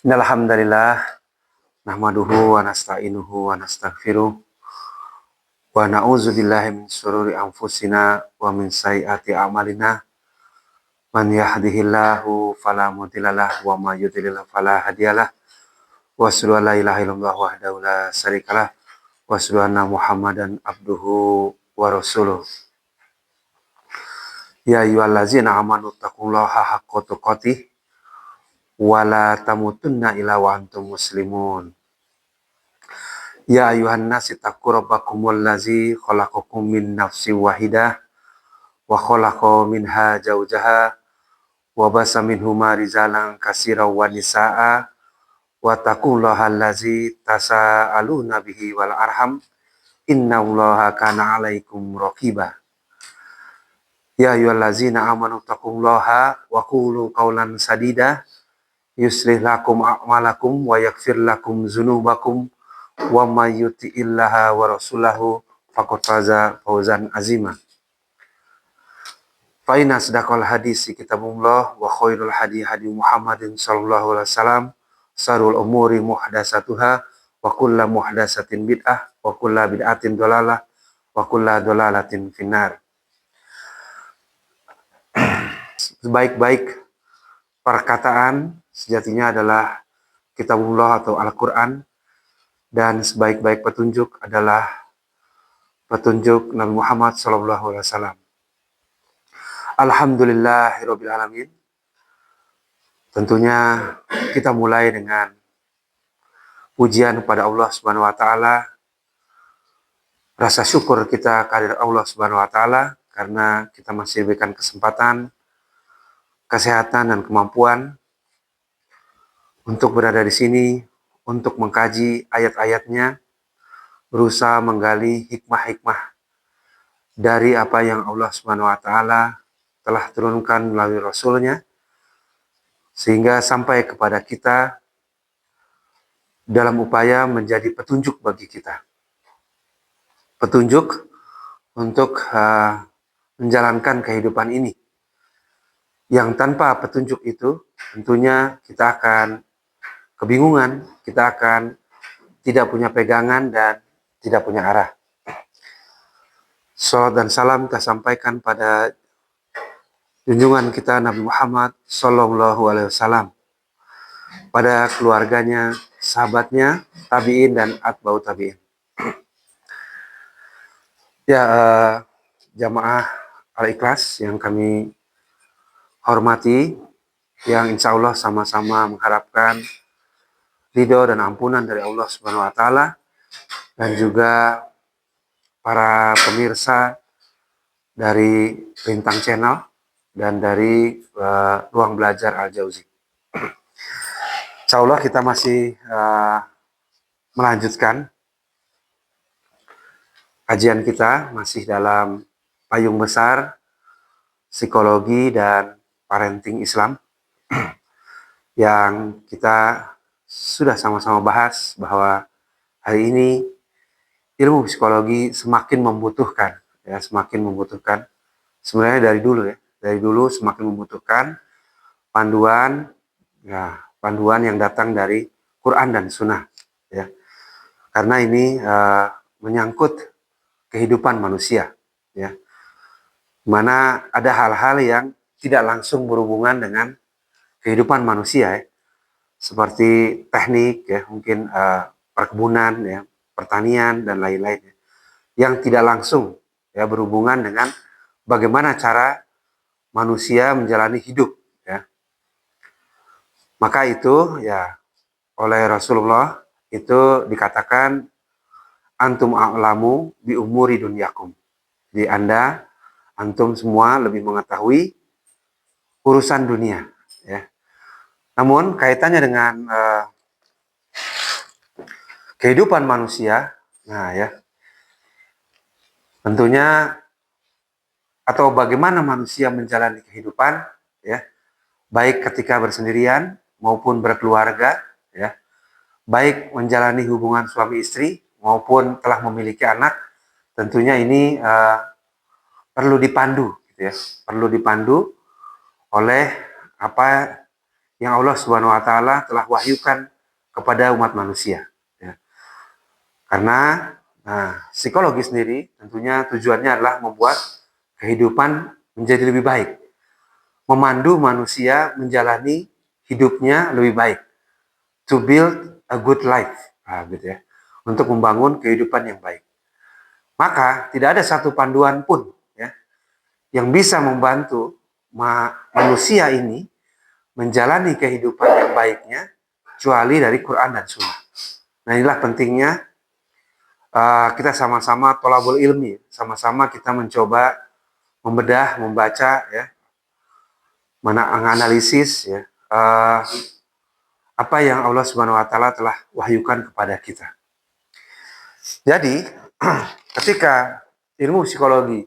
Innalhamdalillah nahmaduhu wa nasta'inuhu wa nastaghfiruh wa na'udzu billahi min syururi anfusina wa min sayyiati a'malina. Man yahdihillahu fala mudhillalah wa may yudlil fala hadiyalah. Wa asyhadu an la ilaha illallah wahdahu la syarikalah wa asyhadu anna Muhammadan abduhu wa rasuluh. Ya ayyuhallazina amanu taqullaha haqqa tuqatih wa la tamutunna illa wa antum muslimun. Ya ayuhan nas ittaqu rabbakumul ladzi khalaqakum min nafsin wahidah wa khalaqa minha zawjaha wa basa minhuma rijalan katsiran wa nisaa wa taqullaha allazi tasaaluna bihi wal arham innallaha kana 'alaikum raqiba. Ya ayyuhallazina amanu taqullaha wa qulu qawlan sadida yuslih lakum a'malakum wa yaghfir lakum dzunubakum wa may yuti'illaha wa rasulahu faqad faza fawzan azima. Fa inna asdaqal hadisi kitabullah wa khairul hadi hadi Muhammadin sallallahu alaihi wasallam, sarul umuri muhdatsatuha wa kullu muhdatsatin bid'ah wa kullu bid'atin dhalalah wa kullu dhalalatin finnar. Sebaik-baik perkataan sejatinya adalah kitabullah atau Al-Qur'an, dan sebaik-baik petunjuk adalah petunjuk Nabi Muhammad SAW. Alhamdulillahirabbil alamin. Tentunya kita mulai dengan pujian kepada Allah Subhanahu wa taala. Rasa syukur kita kehadirat Allah Subhanahu wa taala karena kita masih diberikan kesempatan, kesehatan dan kemampuan untuk berada di sini, untuk mengkaji ayat-ayatnya, berusaha menggali hikmah-hikmah dari apa yang Allah Subhanahu wa taala telah turunkan melalui Rasul-Nya, sehingga sampai kepada kita dalam upaya menjadi petunjuk bagi kita. Petunjuk untuk menjalankan kehidupan ini. Yang tanpa petunjuk itu tentunya kita akan kebingungan, kita akan tidak punya pegangan dan tidak punya arah. Salat dan salam kita sampaikan pada junjungan kita Nabi Muhammad Sallallahu Alaihi Wasallam, pada keluarganya, sahabatnya, tabiin dan atba'ut tabiin. Ya, jamaah Al-Ikhlas yang kami hormati, yang insya Allah sama-sama mengharapkan ridho dan ampunan dari Allah Subhanahu wa taala, dan juga para pemirsa dari Bintang Channel dan dari Ruang Belajar Al-Jauzi. Insya Allah kita masih melanjutkan kajian kita, masih dalam payung besar psikologi dan parenting Islam, yang kita sudah sama-sama bahas bahwa hari ini ilmu psikologi semakin membutuhkan, sebenarnya dari dulu semakin membutuhkan panduan yang datang dari Quran dan Sunnah, ya, karena ini menyangkut kehidupan manusia, ya, mana ada hal-hal yang tidak langsung berhubungan dengan kehidupan manusia, ya, seperti teknik, ya, mungkin perkebunan, ya, pertanian dan lain-lain, ya, yang tidak langsung, ya, berhubungan dengan bagaimana cara manusia menjalani hidup, ya. Maka itu, ya, oleh Rasulullah itu dikatakan antum a'lamu bi umuri dunyakum. Jadi antum semua lebih mengetahui urusan dunia, ya. Namun kaitannya dengan kehidupan manusia, ya, tentunya atau bagaimana manusia menjalani kehidupan, ya, baik ketika bersendirian maupun berkeluarga, ya, baik menjalani hubungan suami istri maupun telah memiliki anak, tentunya ini perlu dipandu, gitu ya, perlu dipandu oleh apa yang Allah Subhanahu wa taala telah wahyukan kepada umat manusia, ya. Karena psikologi sendiri tentunya tujuannya adalah membuat kehidupan menjadi lebih baik, memandu manusia menjalani hidupnya lebih baik, to build a good life, gitu ya, untuk membangun kehidupan yang baik. Maka tidak ada satu panduan pun, ya, yang bisa membantu manusia ini menjalani kehidupan yang baiknya kecuali dari Quran dan Sunnah. Nah, inilah pentingnya kita sama-sama tolabul ilmi, sama-sama kita mencoba membedah, membaca, ya, menganalisis, ya, apa yang Allah Subhanahu wa taala telah wahyukan kepada kita. Jadi, ketika ilmu psikologi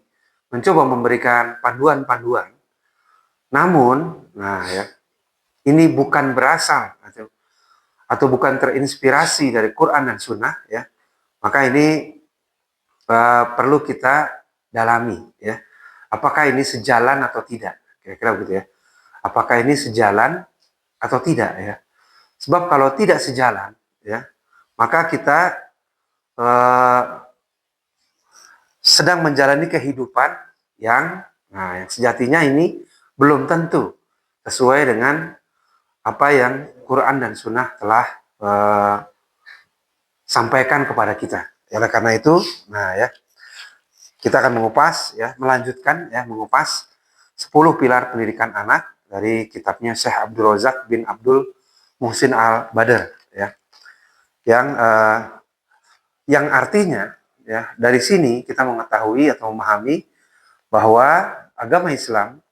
mencoba memberikan panduan-panduan, namun, ini bukan berasal atau bukan terinspirasi dari Quran dan Sunnah, ya, maka ini perlu kita dalami, ya. Apakah ini sejalan atau tidak? Kira-kira begitu, ya. Apakah ini sejalan atau tidak, ya? Sebab kalau tidak sejalan, ya, maka kita sedang menjalani kehidupan yang sejatinya ini belum tentu sesuai dengan apa yang Quran dan Sunnah telah sampaikan kepada kita. Oleh karena itu, kita akan mengupas, ya, melanjutkan, ya, mengupas 10 pilar pendidikan anak dari kitabnya Syekh Abdul Razak bin Abdul Muhsin Al-Badr, ya. Yang artinya, ya, dari sini kita mengetahui atau memahami bahwa agama Islam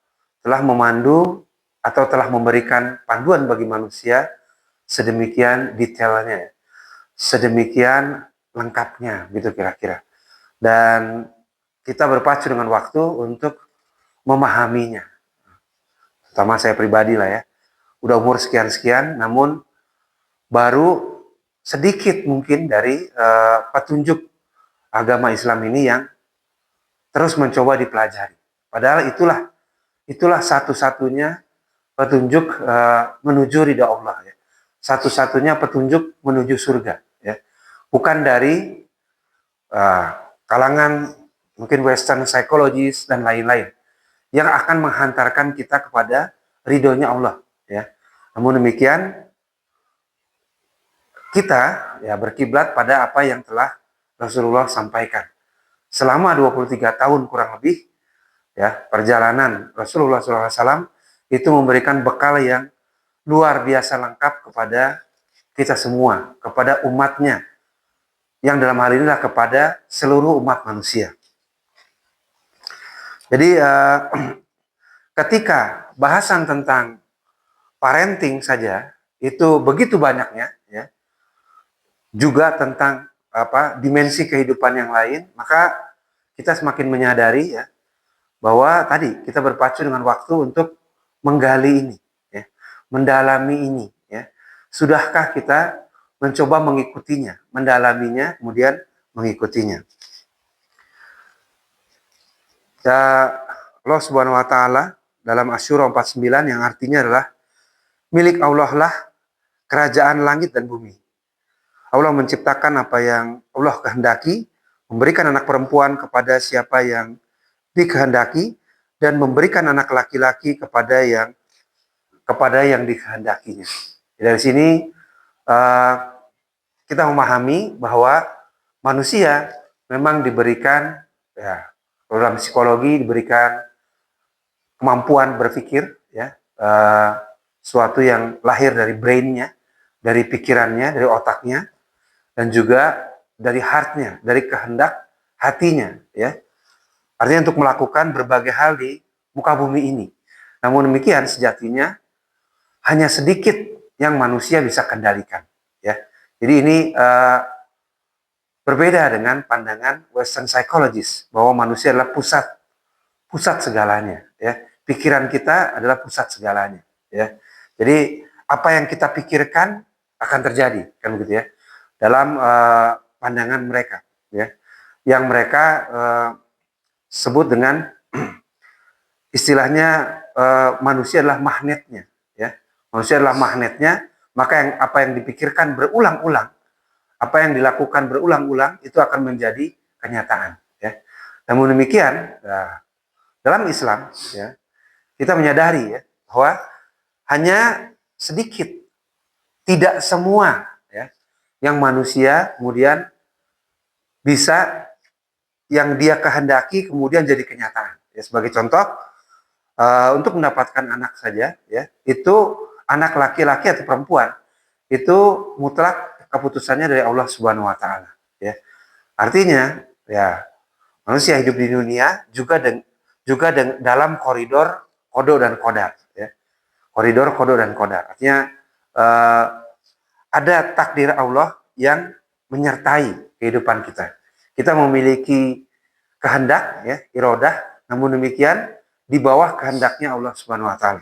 telah memandu atau telah memberikan panduan bagi manusia sedemikian detailnya, sedemikian lengkapnya, gitu kira-kira. Dan kita berpacu dengan waktu untuk memahaminya. Terutama saya pribadi lah, ya. Udah umur sekian-sekian, namun baru sedikit mungkin dari petunjuk agama Islam ini yang terus mencoba dipelajari. Padahal itulah satu-satunya petunjuk menuju ridha Allah, ya. Satu-satunya petunjuk menuju surga, ya. Bukan dari kalangan mungkin Western psychologist dan lain-lain yang akan menghantarkan kita kepada ridhonya Allah, ya. Namun demikian, kita, ya, berkiblat pada apa yang telah Rasulullah sampaikan. Selama 23 tahun kurang lebih, ya, perjalanan Rasulullah SAW itu memberikan bekal yang luar biasa lengkap kepada kita semua, kepada umatnya, yang dalam hal inilah kepada seluruh umat manusia. Jadi ketika bahasan tentang parenting saja itu begitu banyaknya, ya, juga tentang dimensi kehidupan yang lain, maka kita semakin menyadari, ya, bahwa tadi kita berpacu dengan waktu untuk menggali ini, ya, mendalami ini, ya. Sudahkah kita mencoba mengikutinya, mendalaminya, kemudian mengikutinya? Ya, Allah Subhanahu wa taala dalam Asy-Syura 49 yang artinya adalah milik Allah lah kerajaan langit dan bumi. Allah menciptakan apa yang Allah kehendaki, memberikan anak perempuan kepada siapa yang dikehendaki, dan memberikan anak laki-laki kepada yang dikehendakinya. Dari sini kita memahami bahwa manusia memang diberikan, ya, dalam psikologi diberikan kemampuan berpikir, ya, suatu yang lahir dari brainnya, dari pikirannya, dari otaknya, dan juga dari heartnya, dari kehendak hatinya, ya. Artinya untuk melakukan berbagai hal di muka bumi ini. Namun demikian, sejatinya hanya sedikit yang manusia bisa kendalikan, ya. Jadi ini berbeda dengan pandangan Western psychologist bahwa manusia adalah pusat segalanya, ya. Pikiran kita adalah pusat segalanya, ya. Jadi apa yang kita pikirkan akan terjadi, kan begitu, ya, dalam pandangan mereka, ya, yang mereka sebut dengan istilahnya manusia adalah magnetnya, ya. Manusia adalah magnetnya, maka apa yang dipikirkan berulang-ulang, apa yang dilakukan berulang-ulang itu akan menjadi kenyataan. Ya. Namun demikian, ya, dalam Islam, ya, kita menyadari ya, bahwa hanya sedikit, tidak semua ya, yang manusia kemudian bisa yang dia kehendaki kemudian jadi kenyataan. Ya, sebagai contoh, untuk mendapatkan anak saja, ya, itu anak laki-laki atau perempuan itu mutlak keputusannya dari Allah Subhanahu Wa Taala. Ya, artinya, ya, manusia hidup di dunia juga dalam koridor kodo dan kodar. Ya, koridor kodo dan kodar. Artinya uh, ada takdir Allah yang menyertai kehidupan kita. Kita memiliki kehendak, ya, irodah, namun demikian di bawah kehendaknya Allah Subhanahu Wa Taala.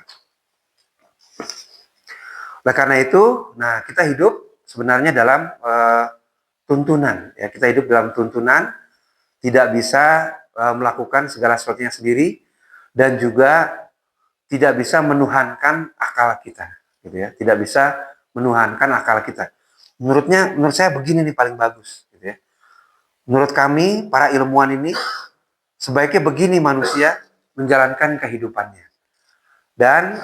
Oleh karena itu, nah, kita hidup sebenarnya dalam tuntunan, ya, kita hidup dalam tuntunan, tidak bisa melakukan segala sesuatunya sendiri, dan juga tidak bisa menuhankan akal kita, gitu ya, tidak bisa menuhankan akal kita. Menurut saya begini nih paling bagus, gitu ya. Menurut kami para ilmuwan ini sebaiknya begini manusia menjalankan kehidupannya. Dan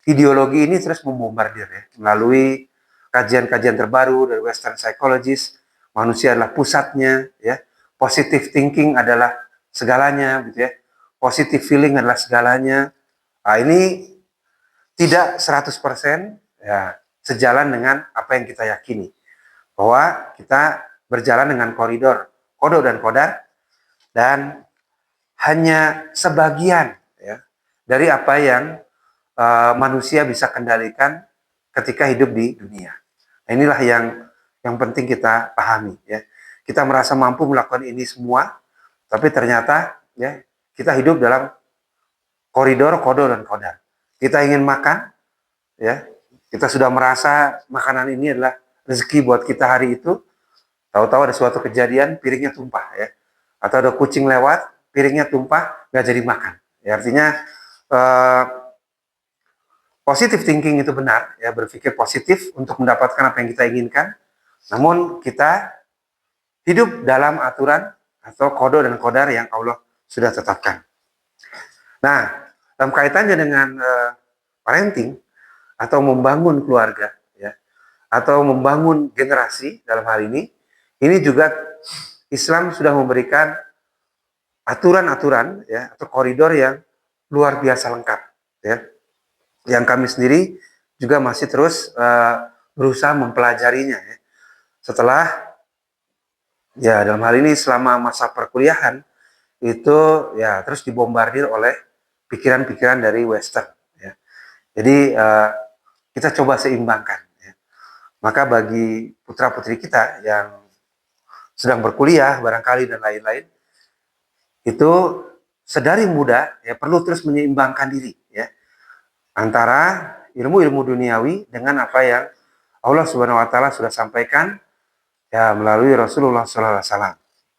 ideologi ini terus membombardir ya, melalui kajian-kajian terbaru dari Western Psychologist. Manusia adalah pusatnya, ya. Positive thinking adalah segalanya, gitu ya. Positive feeling adalah segalanya. Nah, ini tidak 100% ya sejalan dengan apa yang kita yakini, bahwa kita berjalan dengan koridor kodo dan kodar, dan hanya sebagian ya dari apa yang manusia bisa kendalikan ketika hidup di dunia. Nah, inilah yang penting kita pahami ya. Kita merasa mampu melakukan ini semua, tapi ternyata ya kita hidup dalam koridor kodo dan kodar. Kita ingin makan, ya, kita sudah merasa makanan ini adalah rezeki buat kita hari itu. Tahu-tahu ada suatu kejadian, piringnya tumpah ya, atau ada kucing lewat, piringnya tumpah, nggak jadi makan. Ya, artinya positive thinking itu benar, ya, berpikir positif untuk mendapatkan apa yang kita inginkan. Namun kita hidup dalam aturan atau kodo dan kodar yang Allah sudah tetapkan. Nah, dalam kaitannya dengan parenting atau membangun keluarga, ya, atau membangun generasi dalam hal ini juga Islam sudah memberikan aturan-aturan ya atau koridor yang luar biasa lengkap, ya, yang kami sendiri juga masih terus berusaha mempelajarinya ya. Setelah ya dalam hal ini selama masa perkuliahan itu ya terus dibombardir oleh pikiran-pikiran dari Western ya. Jadi kita coba seimbangkan ya. Maka bagi putra-putri kita yang sedang berkuliah barangkali dan lain-lain, itu sedari muda ya perlu terus menyeimbangkan diri ya antara ilmu-ilmu duniawi dengan apa yang Allah Subhanahu Wa Taala sudah sampaikan ya melalui Rasulullah SAW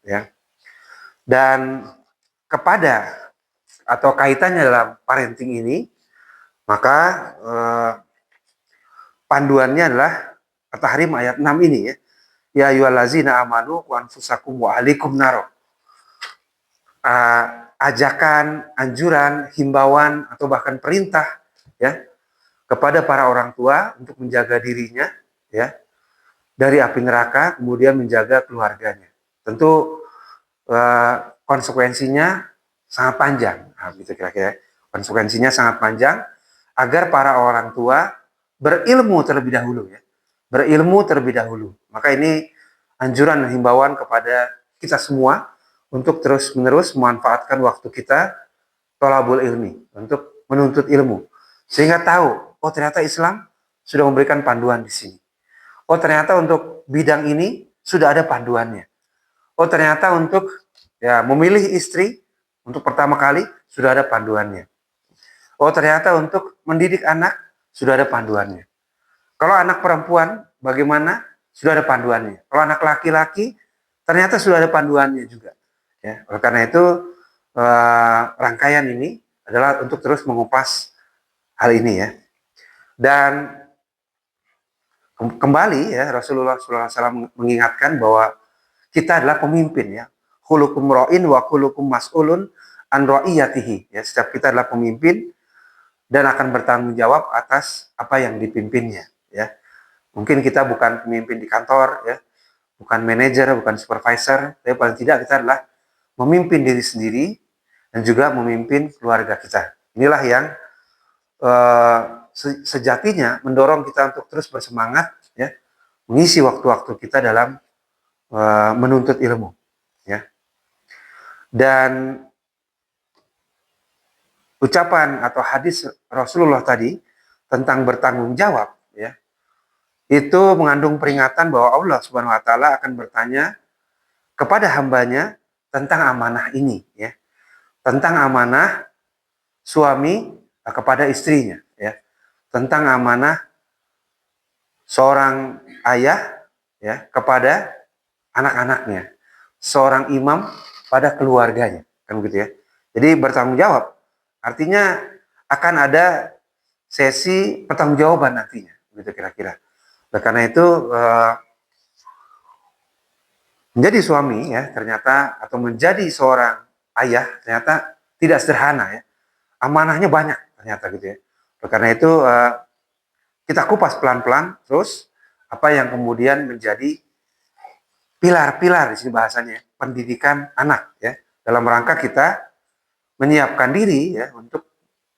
ya. Dan kepada atau kaitannya dalam parenting ini, maka panduannya adalah At-Tahrim ayat 6 ini ya. Ya ayyuhallazina amanu wa anfusakum wa ahlikum naro. Ajakan, anjuran, himbauan atau bahkan perintah ya kepada para orang tua untuk menjaga dirinya ya dari api neraka, kemudian menjaga keluarganya. Tentu konsekuensinya sangat panjang, nah, gitu kira-kira. Konsekuensinya sangat panjang agar para orang tua berilmu terlebih dahulu ya, berilmu terlebih dahulu. Maka ini anjuran dan himbauan kepada kita semua untuk terus-menerus memanfaatkan waktu kita tolabul ilmi, untuk menuntut ilmu, sehingga tahu, oh ternyata Islam sudah memberikan panduan di sini. Oh ternyata untuk bidang ini sudah ada panduannya. Oh ternyata untuk ya memilih istri untuk pertama kali sudah ada panduannya. Oh ternyata untuk mendidik anak sudah ada panduannya. Kalau anak perempuan bagaimana sudah ada panduannya. Kalau anak laki-laki ternyata sudah ada panduannya juga. Ya, oleh karena itu rangkaian ini adalah untuk terus mengupas hal ini ya. Dan kembali ya, Rasulullah SAW mengingatkan bahwa kita adalah pemimpin ya. Khulukum ra'in wa khulukum mas'ulun an ra'iyatihi ya. Setiap kita adalah pemimpin dan akan bertanggung jawab atas apa yang dipimpinnya ya. Mungkin kita bukan pemimpin di kantor ya, bukan manajer, bukan supervisor, tapi paling tidak kita adalah memimpin diri sendiri dan juga memimpin keluarga kita. Inilah yang sejatinya mendorong kita untuk terus bersemangat ya, mengisi waktu-waktu kita dalam menuntut ilmu ya. Dan ucapan atau hadis Rasulullah tadi tentang bertanggung jawab ya, itu mengandung peringatan bahwa Allah Subhanahu wa taala akan bertanya kepada hambanya tentang amanah ini ya. Tentang amanah suami kepada istrinya ya. Tentang amanah seorang ayah ya kepada anak-anaknya. Seorang imam pada keluarganya, kan begitu ya. Jadi bertanggung jawab artinya akan ada sesi pertanggungjawaban nantinya, begitu kira-kira. Nah, karena itu menjadi suami ya ternyata atau menjadi seorang ayah ternyata tidak sederhana ya. Amanahnya banyak ternyata gitu ya. Karena itu kita kupas pelan-pelan terus apa yang kemudian menjadi pilar-pilar di sini bahasanya pendidikan anak ya dalam rangka kita menyiapkan diri ya untuk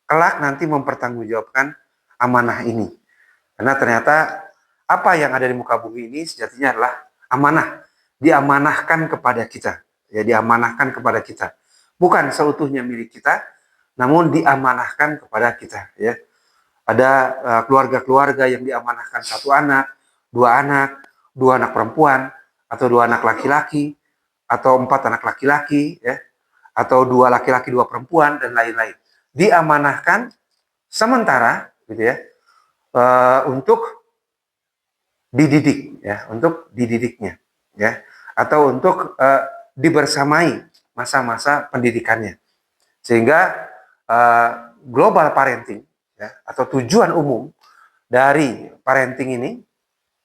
kelak nanti mempertanggungjawabkan amanah ini. Karena ternyata apa yang ada di muka bumi ini sejatinya adalah amanah, diamanahkan kepada kita, ya diamanahkan kepada kita. Bukan seutuhnya milik kita, namun diamanahkan kepada kita, ya. Ada keluarga-keluarga yang diamanahkan satu anak, dua anak perempuan, atau dua anak laki-laki, atau empat anak laki-laki, ya, atau dua laki-laki dua perempuan dan lain-lain. Diamanahkan sementara, gitu ya, untuk dididik, ya, untuk dididiknya, ya, atau untuk dibersamai masa-masa pendidikannya, sehingga global parenting ya, atau tujuan umum dari parenting ini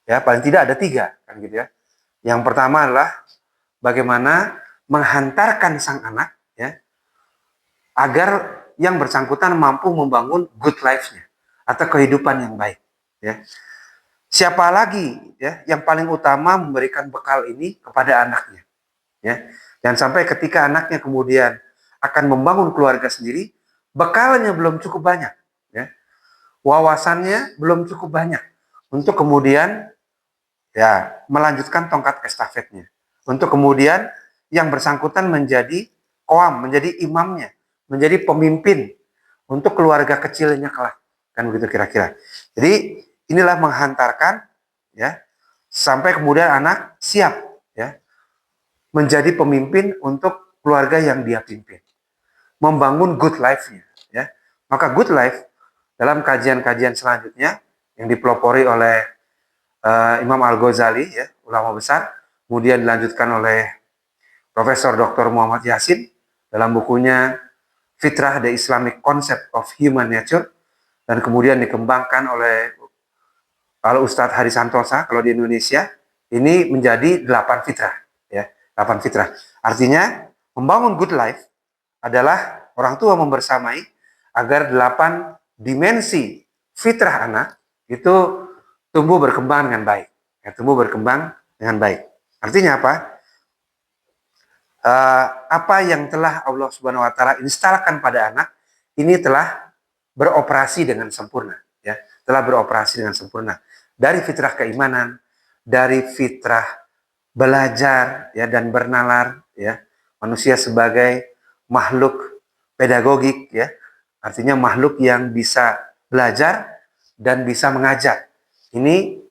ya paling tidak ada tiga kan gitu ya. Yang pertama adalah bagaimana menghantarkan sang anak ya agar yang bersangkutan mampu membangun good life-nya atau kehidupan yang baik ya. Siapa lagi ya yang paling utama memberikan bekal ini kepada anaknya ya. Dan sampai ketika anaknya kemudian akan membangun keluarga sendiri, bekalnya belum cukup banyak ya. Wawasannya belum cukup banyak untuk kemudian ya melanjutkan tongkat estafetnya. Untuk kemudian yang bersangkutan menjadi koam, menjadi imamnya, menjadi pemimpin untuk keluarga kecilnya kelak. Kan begitu kira-kira. Jadi inilah menghantarkan ya sampai kemudian anak siap ya menjadi pemimpin untuk keluarga yang dia pimpin. Membangun good life-nya ya. Maka good life dalam kajian-kajian selanjutnya yang dipelopori oleh Imam Al-Ghazali ya, ulama besar, kemudian dilanjutkan oleh Profesor Dr. Muhammad Yasin dalam bukunya Fitrah the Islamic Concept of Human Nature, dan kemudian dikembangkan oleh Ustadz Hari Santosa kalau di Indonesia, ini menjadi 8 fitrah ya, 8 fitrah. Artinya membangun good life adalah orang tua membersamai agar 8 dimensi fitrah anak itu tumbuh berkembang dengan baik. Ya, tumbuh berkembang dengan baik. Artinya apa? Apa yang telah Allah Subhanahu wa taala instalkan pada anak ini telah beroperasi dengan sempurna ya, telah beroperasi dengan sempurna. Dari fitrah keimanan, dari fitrah belajar ya dan bernalar ya. Manusia sebagai makhluk pedagogik ya. Artinya makhluk yang bisa belajar dan bisa mengajar. Ini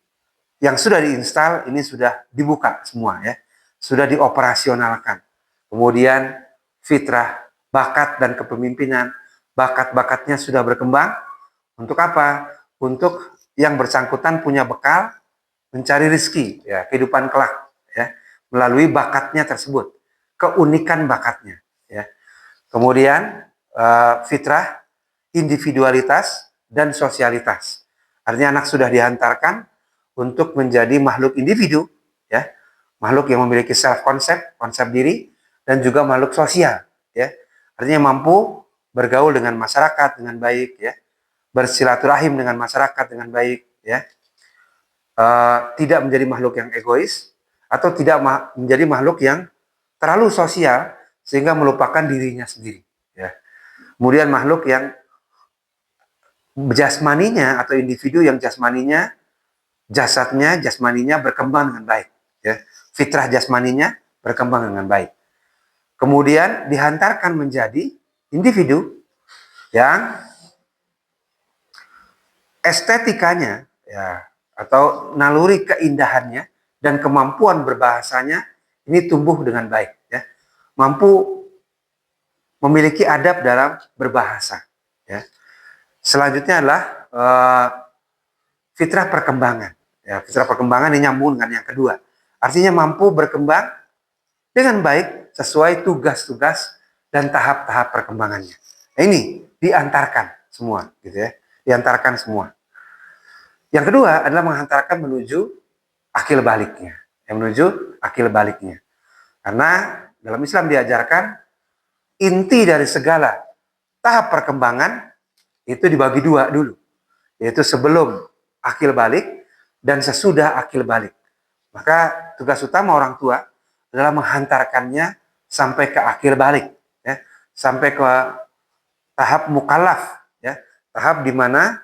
yang sudah diinstal, ini sudah dibuka semua ya. Sudah dioperasionalkan. Kemudian fitrah, bakat dan kepemimpinan, bakat-bakatnya sudah berkembang. Untuk apa? Untuk yang bersangkutan punya bekal mencari rezeki, ya, kehidupan kelak, ya, melalui bakatnya tersebut, keunikan bakatnya, ya. Kemudian fitrah, individualitas, dan sosialitas. Artinya anak sudah dihantarkan untuk menjadi makhluk individu, ya, makhluk yang memiliki self konsep, konsep diri, dan juga makhluk sosial, ya. Artinya mampu bergaul dengan masyarakat dengan baik, ya, bersilaturahim dengan masyarakat dengan baik, ya, tidak menjadi makhluk yang egois atau tidak menjadi makhluk yang terlalu sosial sehingga melupakan dirinya sendiri, ya. Kemudian makhluk yang jasmaninya atau individu yang jasmaninya berkembang dengan baik, ya. Fitrah jasmaninya berkembang dengan baik. Kemudian dihantarkan menjadi individu yang estetikanya, ya, atau naluri keindahannya dan kemampuan berbahasanya ini tumbuh dengan baik, ya. Mampu memiliki adab dalam berbahasa, ya. Selanjutnya adalah fitrah perkembangan. Ya, fitrah perkembangan ini nyambung dengan yang kedua. Artinya mampu berkembang dengan baik sesuai tugas-tugas dan tahap-tahap perkembangannya. Nah, ini diantarkan semua, gitu ya. Diantarkan semua. Yang kedua adalah menghantarkan menuju akil baliknya. Yang menuju akil baliknya. Karena dalam Islam diajarkan inti dari segala tahap perkembangan itu dibagi dua dulu. Yaitu sebelum akil balik dan sesudah akil balik. Maka tugas utama orang tua adalah menghantarkannya sampai ke akil balik, ya, sampai ke tahap mukallaf, ya, tahap di mana,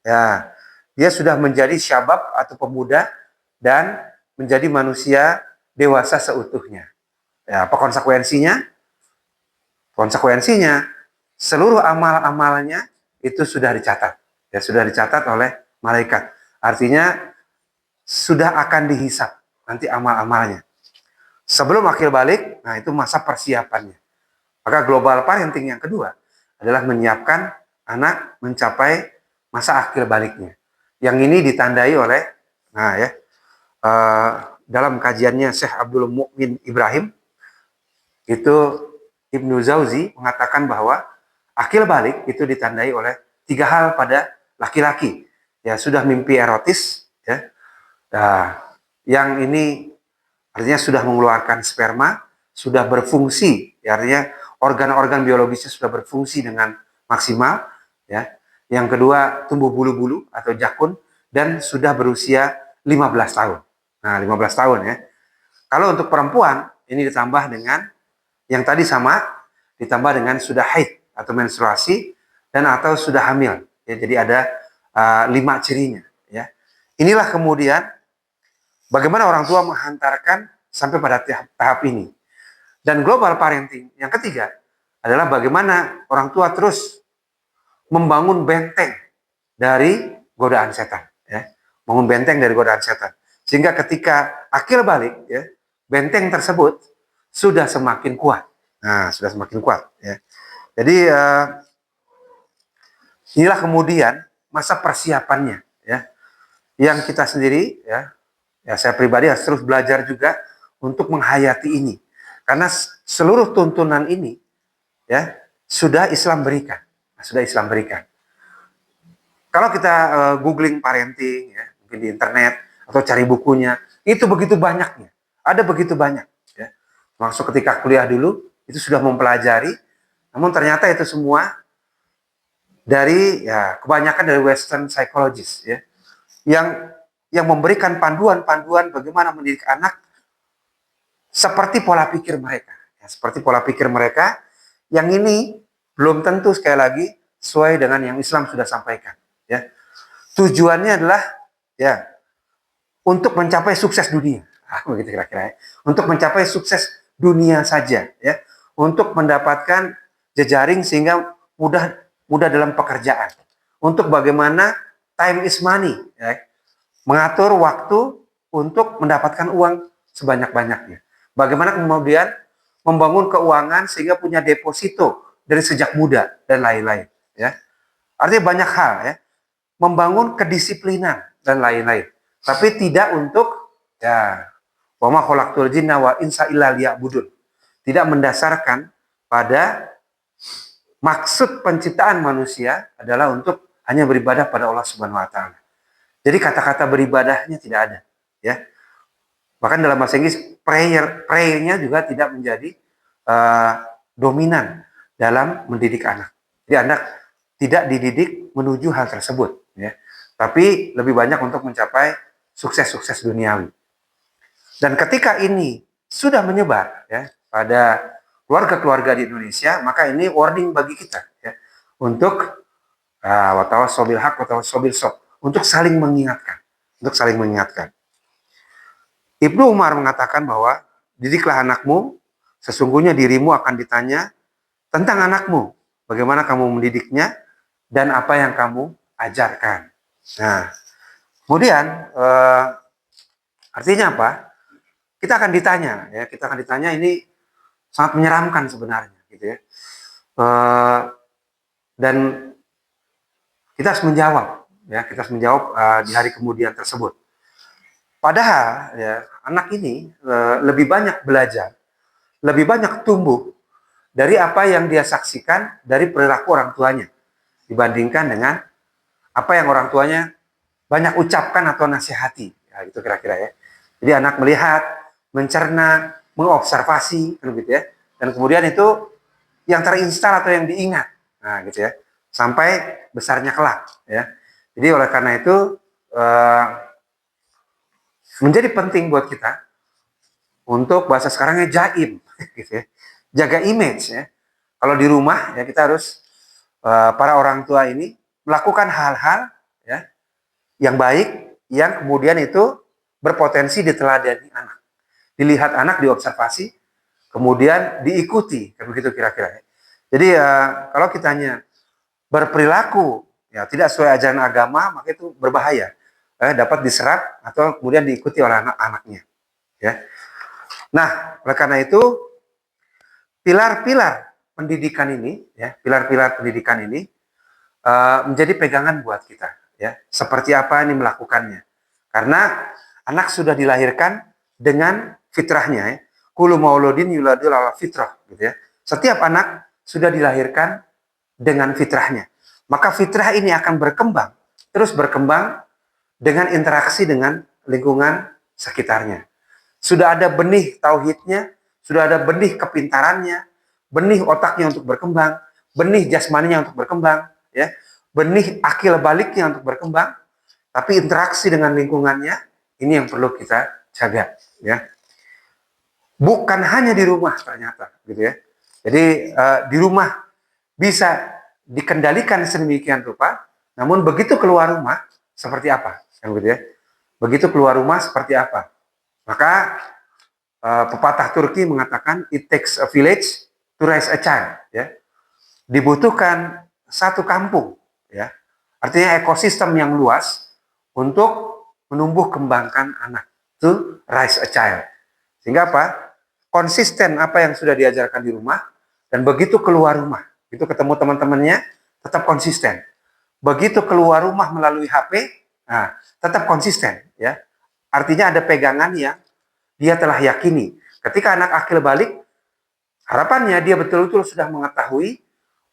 ya, dia sudah menjadi syabab atau pemuda dan menjadi manusia dewasa seutuhnya. Ya, apa konsekuensinya? Konsekuensinya seluruh amal-amalnya itu sudah dicatat, ya, sudah dicatat oleh malaikat. Artinya sudah akan dihisap nanti amal-amalnya. Sebelum akhir balik, nah itu masa persiapannya. Maka global parenting yang kedua adalah menyiapkan anak mencapai masa akhir baliknya. Yang ini ditandai oleh, nah ya, dalam kajiannya Syekh Abdul Mukmin Ibrahim, itu Ibnu Jauzi mengatakan bahwa akhir balik itu ditandai oleh 3 hal pada laki-laki. Ya, sudah mimpi erotis, ya. Nah, yang ini artinya sudah mengeluarkan sperma, sudah berfungsi, ya, artinya organ-organ biologisnya sudah berfungsi dengan maksimal, ya. Yang kedua, tumbuh bulu-bulu atau jakun dan sudah berusia 15 tahun. Nah, 15 tahun, ya. Kalau untuk perempuan ini ditambah dengan yang tadi sama, ditambah dengan sudah haid atau menstruasi dan atau sudah hamil. Ya, jadi ada 5 cirinya, ya. Inilah kemudian bagaimana orang tua menghantarkan sampai pada tahap ini. Dan global parenting yang ketiga adalah bagaimana orang tua terus membangun benteng dari godaan setan, ya. Membangun benteng dari godaan setan. Sehingga ketika akhir balik, ya, benteng tersebut sudah semakin kuat. Nah, sudah semakin kuat, ya. Jadi inilah kemudian masa persiapannya, ya. Yang kita sendiri, ya, saya pribadi harus terus belajar juga untuk menghayati ini. Karena seluruh tuntunan ini, ya, sudah Islam berikan. Sudah Islam berikan. Kalau kita googling parenting, ya, mungkin di internet atau cari bukunya, itu begitu banyaknya. Ada begitu banyak, ya. Maksud ketika kuliah dulu itu sudah mempelajari, namun ternyata itu semua dari, ya, kebanyakan dari Western psychologist, ya, yang memberikan panduan-panduan bagaimana mendidik anak seperti pola pikir mereka, ya, seperti pola pikir mereka yang ini belum tentu sekali lagi sesuai dengan yang Islam sudah sampaikan, ya. Tujuannya adalah, ya, untuk mencapai sukses dunia, begitu kira-kira, ya. Untuk mencapai sukses dunia saja, ya, untuk mendapatkan jejaring sehingga mudah dalam pekerjaan, untuk bagaimana time is money, ya, mengatur waktu untuk mendapatkan uang sebanyak-banyaknya. Bagaimana kemudian membangun keuangan sehingga punya deposito dari sejak muda dan lain-lain, ya. Artinya banyak hal, ya. Membangun kedisiplinan dan lain-lain. Tapi tidak untuk, ya, wa ma khalaqtul jinna wa insa illa liya'budun. Tidak mendasarkan pada maksud penciptaan manusia adalah untuk hanya beribadah pada Allah Subhanahu wa taala. Jadi kata-kata beribadahnya tidak ada, ya. Bahkan dalam bahasa Inggris prayer-nya juga tidak menjadi dominan dalam mendidik anak. Jadi anak tidak dididik menuju hal tersebut, ya. Tapi lebih banyak untuk mencapai sukses-sukses duniawi. Dan ketika ini sudah menyebar, ya, pada keluarga-keluarga di Indonesia, maka ini warning bagi kita, ya, untuk watawasobil haq watawasobil sob, untuk saling mengingatkan, Ibnu Umar mengatakan bahwa didiklah anakmu, sesungguhnya dirimu akan ditanya tentang anakmu, bagaimana kamu mendidiknya dan apa yang kamu ajarkan. Nah, kemudian artinya apa? Kita akan ditanya, ya, ini sangat menyeramkan sebenarnya, gitu ya. Dan kita harus menjawab, ya, di hari kemudian tersebut. Padahal, ya, anak ini lebih banyak belajar, lebih banyak tumbuh dari apa yang dia saksikan dari perilaku orang tuanya dibandingkan dengan apa yang orang tuanya banyak ucapkan atau nasihati. Ya, itu kira-kira, ya. Jadi anak melihat, mencerna, mengobservasi, gitu ya. Dan kemudian itu yang terinstal atau yang diingat. Nah, gitu ya. Sampai besarnya kelak, ya. Jadi oleh karena itu menjadi penting buat kita untuk bahasa sekarangnya jaim, gitu ya. Jaga image, ya. Kalau di rumah, ya, kita harus para orang tua ini melakukan hal-hal, ya, yang baik, yang kemudian itu berpotensi diteladani anak. Dilihat anak, diobservasi, kemudian diikuti, kan begitu kira-kira. Jadi kalau kita hanya berperilaku, ya, tidak sesuai ajaran agama, maka itu berbahaya. Dapat diserap atau kemudian diikuti oleh anak-anaknya, ya. Nah, oleh karena itu pilar-pilar pendidikan ini, ya, menjadi pegangan buat kita, ya. Seperti apa ini melakukannya? Karena anak sudah dilahirkan dengan fitrahnya, ya. Kullu mauludin yuladul ala fitrah, gitu ya. Setiap anak sudah dilahirkan dengan fitrahnya. Maka fitrah ini akan berkembang, terus berkembang dengan interaksi dengan lingkungan sekitarnya. Sudah ada benih tauhidnya, sudah ada benih kepintarannya, benih otaknya untuk berkembang, benih jasmaninya untuk berkembang, ya, benih akil baliknya untuk berkembang, tapi interaksi dengan lingkungannya ini yang perlu kita jaga, ya. Bukan hanya di rumah ternyata, gitu ya. Jadi di rumah bisa dikendalikan sedemikian rupa, namun begitu keluar rumah seperti apa, kan gitu ya. Begitu keluar rumah seperti apa. Maka pepatah Turki mengatakan it takes a village to raise a child, ya. Dibutuhkan satu kampung, ya. Artinya ekosistem yang luas untuk menumbuh kembangkan anak, to raise a child. Sehingga apa? Konsisten apa yang sudah diajarkan di rumah, dan begitu keluar rumah, itu ketemu teman-temannya, tetap konsisten. Begitu keluar rumah melalui HP, nah, tetap konsisten, ya. Artinya ada pegangan yang dia telah yakini. Ketika anak akil balik, harapannya dia betul-betul sudah mengetahui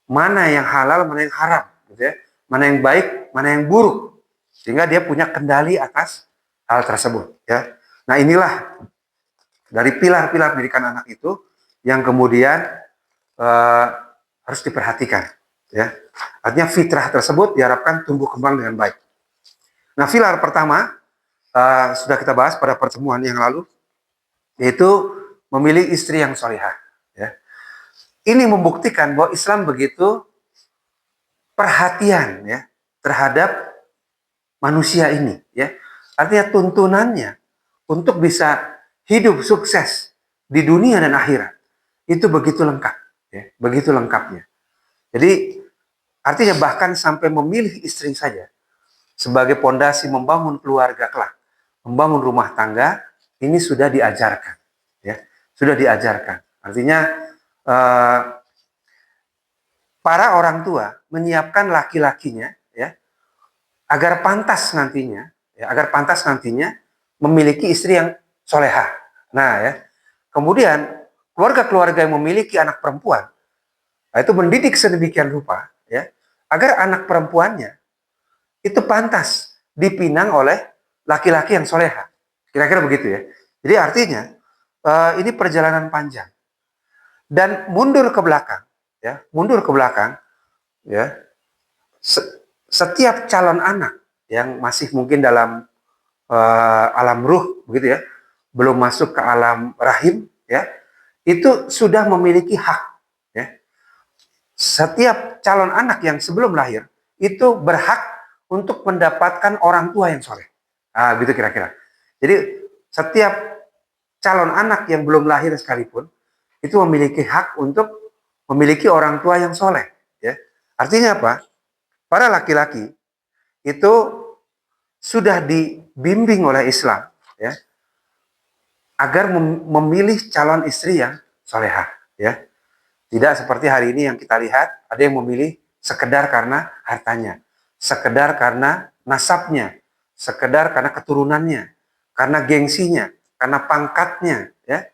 mana yang halal, mana yang haram, gitu ya. Mana yang baik, mana yang buruk, sehingga dia punya kendali atas hal tersebut, ya. Nah, inilah dari pilar-pilar pendidikan anak itu yang kemudian harus diperhatikan, ya. Artinya fitrah tersebut diharapkan tumbuh kembang dengan baik. Nah, pilar pertama sudah kita bahas pada pertemuan yang lalu, yaitu memilih istri yang solihah, ya. Ini membuktikan bahwa Islam begitu perhatian, ya, terhadap manusia ini, ya. Artinya tuntunannya untuk bisa hidup sukses di dunia dan akhirat itu begitu lengkap, ya, begitu lengkapnya. Jadi artinya bahkan sampai memilih istri saja sebagai pondasi membangun keluarga kelak, membangun rumah tangga, ini sudah diajarkan, ya, sudah diajarkan. Artinya para orang tua menyiapkan laki-lakinya, ya, agar pantas nantinya, memiliki istri yang solehah. Nah, ya, kemudian keluarga-keluarga yang memiliki anak perempuan, nah, itu mendidik sedemikian rupa, ya, agar anak perempuannya itu pantas dipinang oleh laki-laki yang soleha. Kira-kira begitu ya. Jadi artinya ini perjalanan panjang dan mundur ke belakang, ya, mundur ke belakang, ya. Setiap calon anak yang masih mungkin dalam alam ruh, begitu ya, belum masuk ke alam rahim, ya, itu sudah memiliki hak. Ya. Setiap calon anak yang sebelum lahir itu berhak untuk mendapatkan orang tua yang soleh. Gitu kira-kira. Jadi setiap calon anak yang belum lahir sekalipun itu memiliki hak untuk memiliki orang tua yang soleh. Ya. Artinya apa? Para laki-laki itu sudah dibimbing oleh Islam, ya, agar memilih calon istri yang solehah, ya. Tidak seperti hari ini yang kita lihat, ada yang memilih sekedar karena hartanya, sekedar karena nasabnya, sekedar karena keturunannya, karena gengsinya, karena pangkatnya, ya.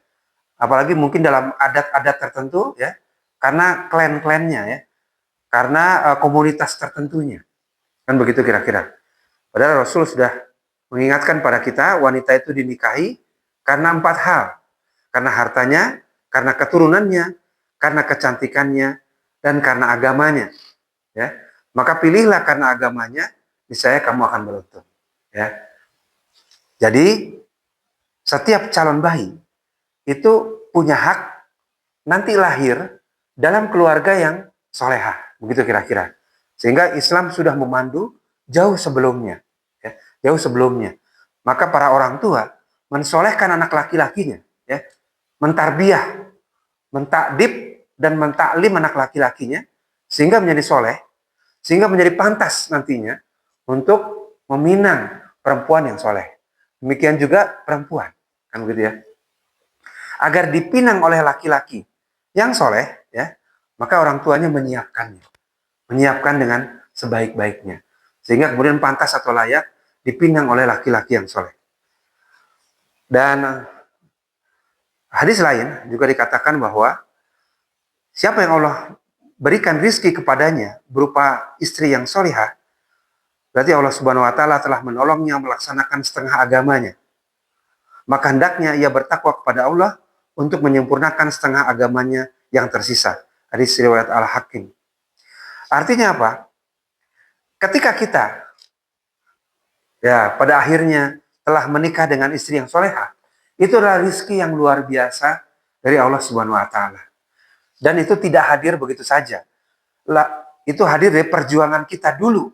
Apalagi mungkin dalam adat-adat tertentu, ya, karena klan-klannya, ya, karena komunitas tertentunya. Kan begitu kira-kira. Padahal Rasul sudah mengingatkan pada kita, wanita itu dinikahi karena 4 hal. Karena hartanya, karena keturunannya, karena kecantikannya, dan karena agamanya. Ya. Maka pilihlah karena agamanya, niscaya kamu akan beruntung. Ya. Jadi, setiap calon bayi itu punya hak nanti lahir dalam keluarga yang solehah. Begitu kira-kira. Sehingga Islam sudah memandu jauh sebelumnya. Ya, jauh sebelumnya. Maka para orang tua mensolehkan anak laki-lakinya, ya, mentarbiah, mentakdib, dan mentaklim anak laki-lakinya, sehingga menjadi soleh, sehingga menjadi pantas nantinya untuk meminang perempuan yang soleh. Demikian juga perempuan, kan begitu ya. Agar dipinang oleh laki-laki yang soleh, ya, maka orang tuanya menyiapkannya, menyiapkan dengan sebaik-baiknya, sehingga kemudian pantas atau layak dipinang oleh laki-laki yang soleh. Dan hadis lain juga dikatakan bahwa siapa yang Allah berikan rizki kepadanya berupa istri yang solihah, berarti Allah Subhanahu Wa Taala telah menolongnya melaksanakan setengah agamanya. Maka hendaknya ia bertakwa kepada Allah untuk menyempurnakan setengah agamanya yang tersisa. Hadis riwayat Al-Hakim. Artinya apa? Ketika kita, ya, pada akhirnya telah menikah dengan istri yang solehah, itu adalah rizki yang luar biasa dari Allah Subhanahu Wa Taala. Dan itu tidak hadir begitu saja. Itu hadir dari perjuangan kita dulu.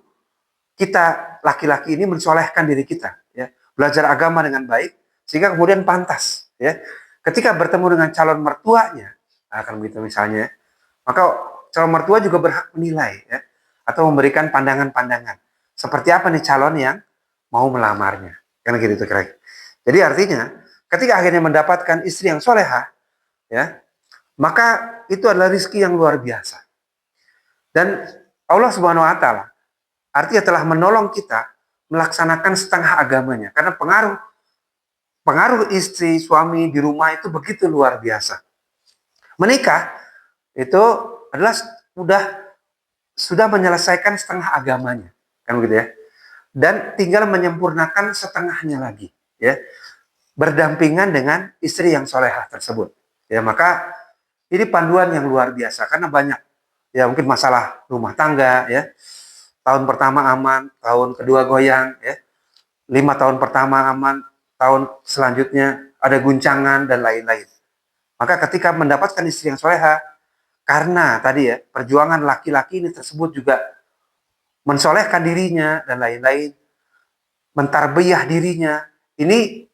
Kita laki-laki ini mensolehkan diri kita, ya, belajar agama dengan baik, sehingga kemudian pantas, ya, ketika bertemu dengan calon mertuanya, akan begitu misalnya, maka calon mertua juga berhak menilai, ya, atau memberikan pandangan-pandangan seperti apa nih calon yang mau melamarnya, kan gitu kira-kira. Jadi artinya ketika akhirnya mendapatkan istri yang solehah, ya, maka itu adalah rizki yang luar biasa. Dan Allah Subhanahu Wa Taala artinya telah menolong kita melaksanakan setengah agamanya, karena pengaruh istri suami di rumah itu begitu luar biasa. Menikah itu adalah sudah menyelesaikan setengah agamanya, kan begitu ya. Dan tinggal menyempurnakan setengahnya lagi, ya, berdampingan dengan istri yang solehah tersebut. Ya, maka ini panduan yang luar biasa karena banyak, ya, mungkin masalah rumah tangga, ya. Tahun pertama aman, tahun kedua goyang, ya. 5 tahun pertama aman, tahun selanjutnya ada guncangan dan lain-lain. Maka ketika mendapatkan istri yang soleha, karena tadi ya perjuangan laki-laki ini tersebut juga mensolehkan dirinya dan lain-lain, mentarbiyah dirinya, ini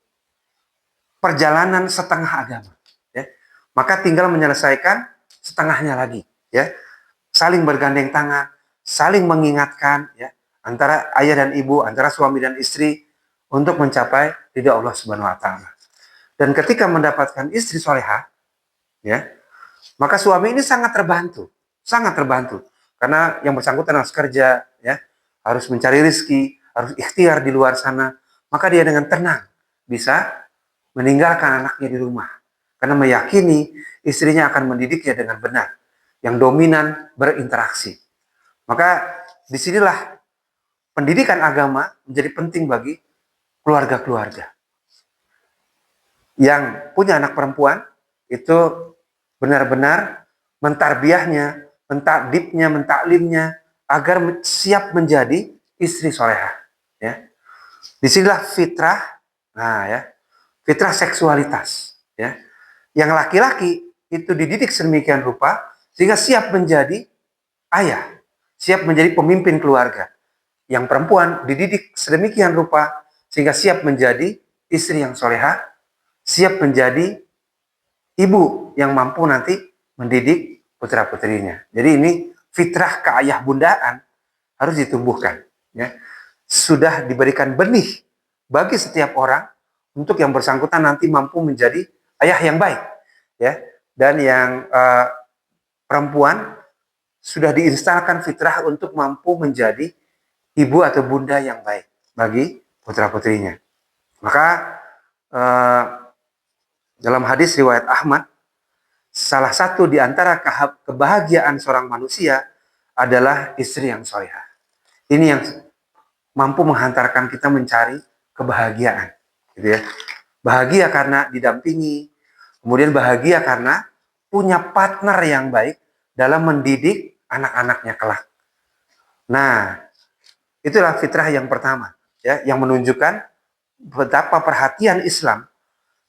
perjalanan setengah agama. Ya. Maka tinggal menyelesaikan setengahnya lagi, ya, saling bergandeng tangan, saling mengingatkan, ya, antara ayah dan ibu, antara suami dan istri untuk mencapai ridha Allah Subhanahu Wa Taala. Dan ketika mendapatkan istri soleha, ya, maka suami ini sangat terbantu, karena yang bersangkutan harus kerja, ya, harus mencari rezeki, harus ikhtiar di luar sana, maka dia dengan tenang bisa meninggalkan anaknya di rumah, karena meyakini istrinya akan mendidiknya dengan benar, yang dominan berinteraksi. Maka disinilah pendidikan agama menjadi penting bagi keluarga-keluarga. Yang punya anak perempuan itu benar-benar mentarbiahnya, mentakdibnya, mentaklimnya agar siap menjadi istri solehah. Ya. Disinilah fitrah, nah ya, fitrah seksualitas. Ya. Yang laki-laki itu dididik sedemikian rupa sehingga siap menjadi ayah, siap menjadi pemimpin keluarga. Yang perempuan dididik sedemikian rupa sehingga siap menjadi istri yang solehah, siap menjadi ibu yang mampu nanti mendidik putra-putrinya. Jadi ini fitrah keayah bundaan harus ditumbuhkan. Ya. Sudah diberikan benih bagi setiap orang untuk yang bersangkutan nanti mampu menjadi ayah yang baik. Ya. Dan yang perempuan sudah diinstalkan fitrah untuk mampu menjadi ibu atau bunda yang baik bagi putra-putrinya. Maka dalam hadis riwayat Ahmad, salah satu di antara kebahagiaan seorang manusia adalah istri yang solehah. Ini yang mampu menghantarkan kita mencari kebahagiaan, gitu ya. Bahagia karena didampingi, kemudian bahagia karena punya partner yang baik dalam mendidik anak-anaknya kelak. Nah, itulah fitrah yang pertama, ya, yang menunjukkan betapa perhatian Islam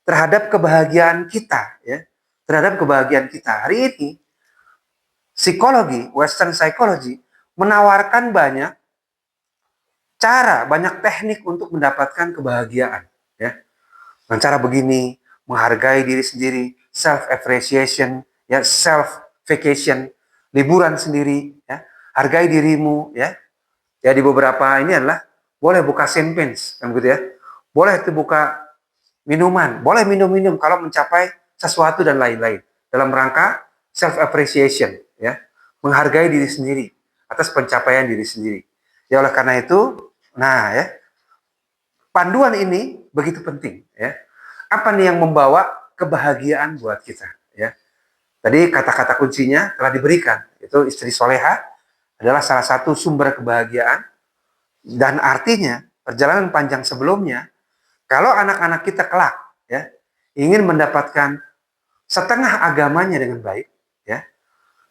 terhadap kebahagiaan kita, ya, terhadap kebahagiaan kita. Hari ini psikologi, Western psychology menawarkan banyak cara, banyak teknik untuk mendapatkan kebahagiaan, ya. Dengan cara begini, menghargai diri sendiri, self appreciation, ya, self vacation, liburan sendiri, ya. Hargai dirimu, ya. Ya, di beberapa ini adalah boleh buka champagne, kan gitu ya. Boleh itu buka minuman, boleh minum-minum kalau mencapai sesuatu dan lain-lain dalam rangka self appreciation, ya, menghargai diri sendiri atas pencapaian diri sendiri. Ya, oleh karena itu, nah ya, panduan ini begitu penting, ya. Apa nih yang membawa kebahagiaan buat kita, ya? Tadi kata-kata kuncinya telah diberikan, itu istri soleha adalah salah satu sumber kebahagiaan, dan artinya perjalanan panjang sebelumnya, kalau anak-anak kita kelak, ya, ingin mendapatkan setengah agamanya dengan baik, ya,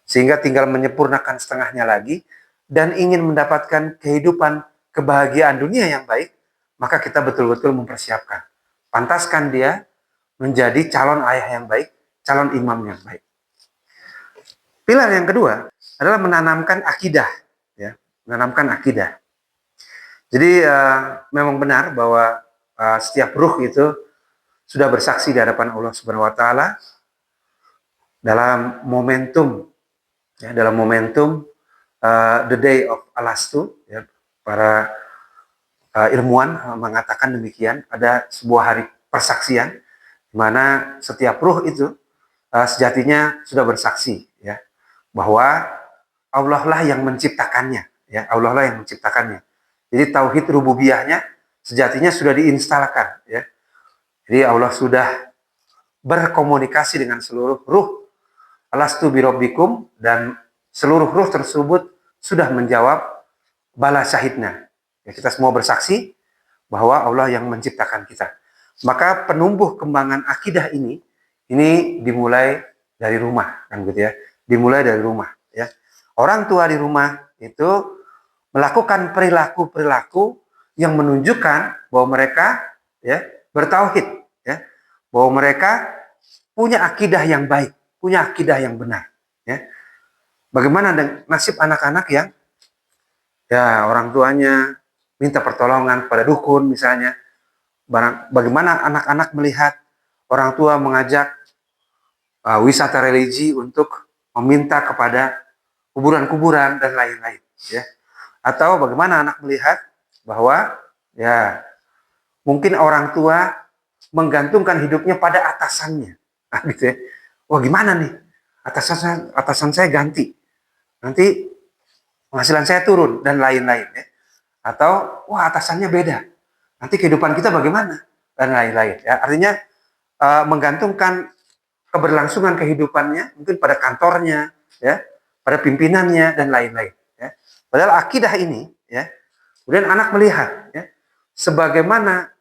sehingga tinggal menyempurnakan setengahnya lagi, dan ingin mendapatkan kehidupan kebahagiaan dunia yang baik, maka kita betul-betul mempersiapkan. Pantaskan dia menjadi calon ayah yang baik, calon imam yang baik. Pilar yang kedua adalah menanamkan akidah, ya, menanamkan akidah. Jadi memang benar bahwa setiap ruh itu sudah bersaksi di hadapan Allah Subhanahu wa taala dalam momentum, ya, dalam momentum the day of Alastu, ya, para ilmuwan mengatakan demikian, ada sebuah hari persaksian di mana setiap ruh itu sejatinya sudah bersaksi, ya, bahwa Allah lah yang menciptakannya, ya, Allah lah yang menciptakannya. Jadi tauhid rububiyahnya sejatinya sudah diinstalkan, ya. Jadi Allah sudah berkomunikasi dengan seluruh ruh. Alastu birabbikum, dan seluruh ruh tersebut sudah menjawab bala syahidna. Ya, kita semua bersaksi bahwa Allah yang menciptakan kita. Maka penumbuh kembangan akidah ini dimulai dari rumah, kan gitu ya. Dimulai dari rumah, ya. Orang tua di rumah itu melakukan perilaku-perilaku yang menunjukkan bahwa mereka, ya, bertauhid, ya, bahwa mereka punya akidah yang baik, punya akidah yang benar, ya. Bagaimana dengan nasib anak-anak yang, ya, orang tuanya minta pertolongan pada dukun misalnya? Bagaimana anak-anak melihat orang tua mengajak wisata religi untuk meminta kepada kuburan-kuburan dan lain-lain, ya? Atau bagaimana anak melihat bahwa, ya, mungkin orang tua menggantungkan hidupnya pada atasannya, nah, gitu ya. Wah, gimana nih, atasan saya ganti, nanti penghasilan saya turun dan lain-lain, ya. Atau wah, atasannya beda, nanti kehidupan kita bagaimana dan lain-lain, ya. Artinya menggantungkan keberlangsungan kehidupannya mungkin pada kantornya, ya, pada pimpinannya dan lain-lain, ya. Padahal akidah ini, ya, Kemudian anak melihat ya, sebagaimana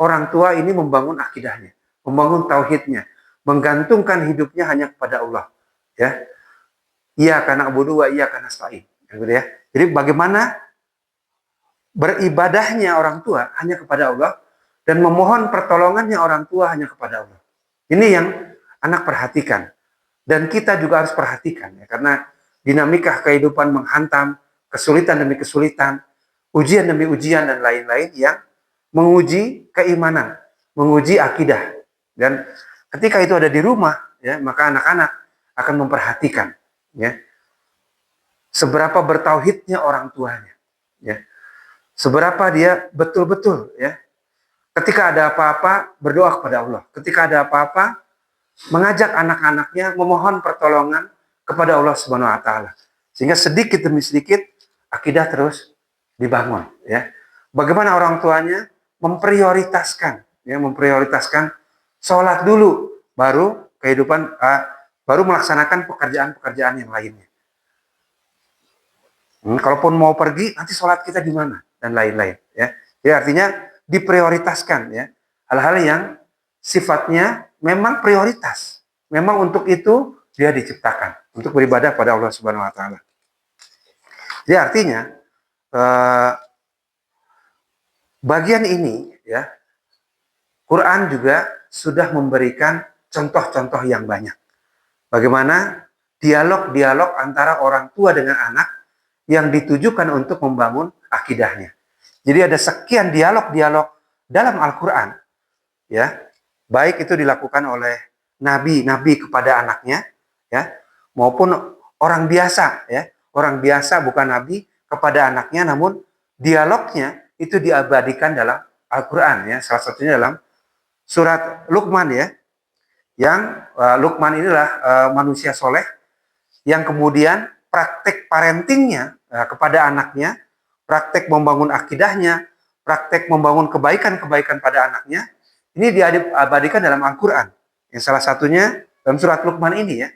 orang tua ini membangun akidahnya, membangun tauhidnya, menggantungkan hidupnya hanya kepada Allah. Ya, iya karena abudu wa iya karena nasta'in. Gitu ya. Jadi bagaimana beribadahnya orang tua hanya kepada Allah dan memohon pertolongannya orang tua hanya kepada Allah. Ini yang anak perhatikan dan kita juga harus perhatikan ya, karena dinamika kehidupan menghantam kesulitan demi kesulitan, ujian demi ujian dan lain-lain yang menguji keimanan, menguji akidah. Dan ketika itu ada di rumah ya, maka anak-anak akan memperhatikan ya, seberapa bertauhidnya orang tuanya ya. Seberapa dia betul-betul ya, ketika ada apa-apa berdoa kepada Allah. Ketika ada apa-apa mengajak anak-anaknya memohon pertolongan kepada Allah Subhanahu wa taala. Sehingga sedikit demi sedikit akidah terus dibangun ya. Bagaimana orang tuanya memprioritaskan sholat dulu baru kehidupan baru melaksanakan pekerjaan-pekerjaan yang lainnya. Kalaupun mau pergi nanti sholat kita di mana dan lain-lain ya. Jadi artinya diprioritaskan ya, hal-hal yang sifatnya memang prioritas. Memang untuk itu dia diciptakan, untuk beribadah pada Allah Subhanahu wa taala. Jadi artinya bagian ini ya, Quran juga sudah memberikan contoh-contoh yang banyak. Bagaimana dialog-dialog antara orang tua dengan anak yang ditujukan untuk membangun akidahnya. Jadi ada sekian dialog-dialog dalam Al-Quran, ya, baik itu dilakukan oleh nabi kepada anaknya, ya, maupun orang biasa, ya, orang biasa bukan nabi kepada anaknya, namun dialognya itu diabadikan dalam Al-Quran, ya, salah satunya dalam surat Luqman, ya, yang Luqman inilah manusia soleh yang kemudian praktek parentingnya kepada anaknya, praktek membangun akidahnya, praktek membangun kebaikan-kebaikan pada anaknya, ini diabadikan dalam Al-Quran. Yang salah satunya dalam surat Luqman ini ya.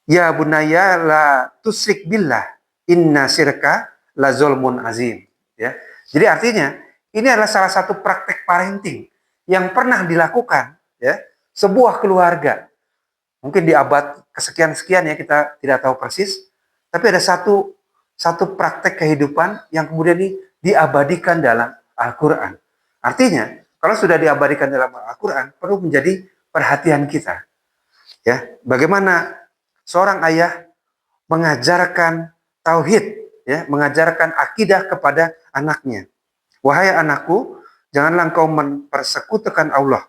Ya bunaya la tusrik billah, inna sirka la zolmun azim. Ya. Jadi artinya ini adalah salah satu praktek parenting yang pernah dilakukan ya sebuah keluarga. Mungkin di abad kesekian-sekian ya, kita tidak tahu persis, tapi ada satu praktek kehidupan yang kemudian diabadikan dalam Al-Quran. Artinya, kalau sudah diabadikan dalam Al-Quran, perlu menjadi perhatian kita. Ya, bagaimana seorang ayah mengajarkan tauhid, ya, mengajarkan akidah kepada anaknya. Wahai anakku, janganlah engkau mempersekutukan Allah.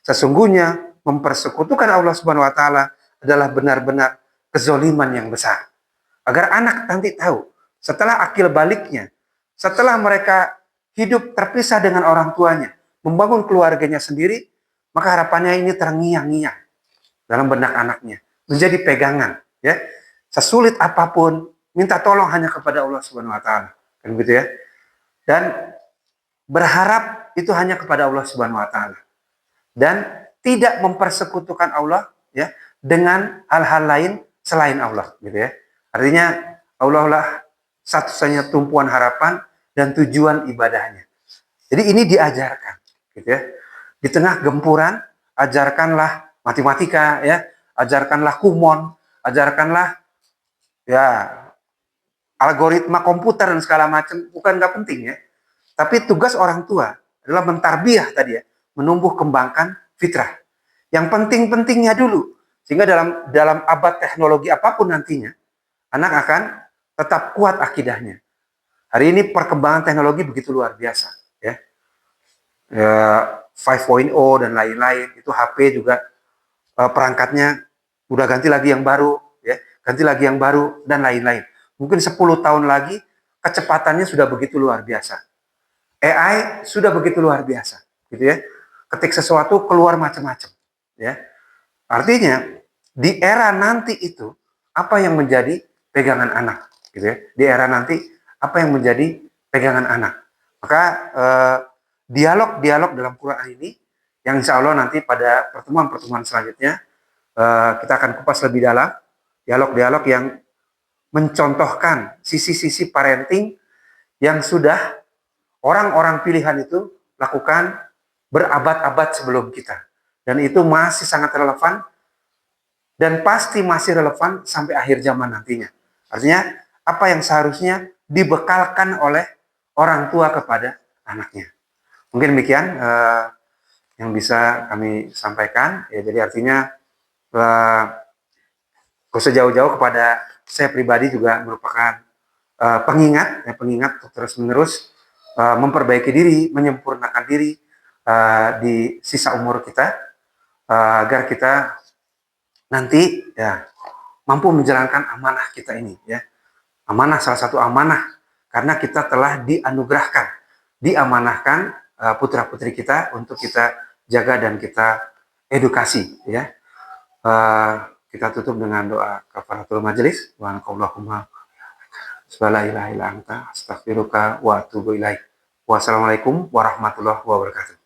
Sesungguhnya mempersekutukan Allah Subhanahu wa taala adalah benar-benar kezoliman yang besar. Agar anak nanti tahu, setelah akil baliknya, setelah mereka hidup terpisah dengan orang tuanya, membangun keluarganya sendiri, maka harapannya ini terngiang-ngiang dalam benak anaknya, menjadi pegangan, ya. Sesulit apapun, minta tolong hanya kepada Allah Subhanahu wa taala. Kan begitu ya. Dan berharap itu hanya kepada Allah Subhanahu wa taala. Dan tidak mempersekutukan Allah ya dengan hal-hal lain selain Allah gitu ya. Artinya Allah lah satu-satunya tumpuan harapan dan tujuan ibadahnya. Jadi ini diajarkan gitu ya. Di tengah gempuran ajarkanlah matematika ya, ajarkanlah kumon, ajarkanlah ya algoritma komputer dan segala macam, bukan nggak penting ya. Tapi tugas orang tua adalah mentarbiah tadi ya, menumbuh kembangkan fitrah. Yang penting-pentingnya dulu. Sehingga dalam abad teknologi apapun nantinya, anak akan tetap kuat akidahnya. Hari ini perkembangan teknologi begitu luar biasa. Ya. 5.0 dan lain-lain. Itu HP juga perangkatnya udah ganti lagi yang baru. Ya. Ganti lagi yang baru dan lain-lain. Mungkin 10 tahun lagi kecepatannya sudah begitu luar biasa. AI sudah begitu luar biasa. Gitu ya. Ketik sesuatu keluar macam-macam. Ya. Artinya di era nanti itu apa yang menjadi pegangan anak, gitu ya. Di era nanti apa yang menjadi pegangan anak. Maka dialog-dialog dalam Quran ini yang insya Allah nanti pada pertemuan-pertemuan selanjutnya kita akan kupas lebih dalam dialog-dialog yang mencontohkan sisi-sisi parenting yang sudah orang-orang pilihan itu lakukan berabad-abad sebelum kita. Dan itu masih sangat relevan dan pasti masih relevan sampai akhir zaman nantinya. Artinya, apa yang seharusnya dibekalkan oleh orang tua kepada anaknya. Mungkin demikian yang bisa kami sampaikan. Ya, jadi artinya sejauh-jauh kepada saya pribadi juga merupakan pengingat untuk terus-menerus memperbaiki diri, menyempurnakan diri di sisa umur kita agar kita nanti ya mampu menjalankan amanah kita ini ya. Amanah, salah satu amanah karena kita telah dianugerahkan, diamanahkan putra-putri kita untuk kita jaga dan kita edukasi ya. Kita tutup dengan doa kafaratul majelis. Wa Allahumma la ilaha illa anta astaghfiruka wa atubu ilaik. Wassalamualaikum warahmatullahi wabarakatuh.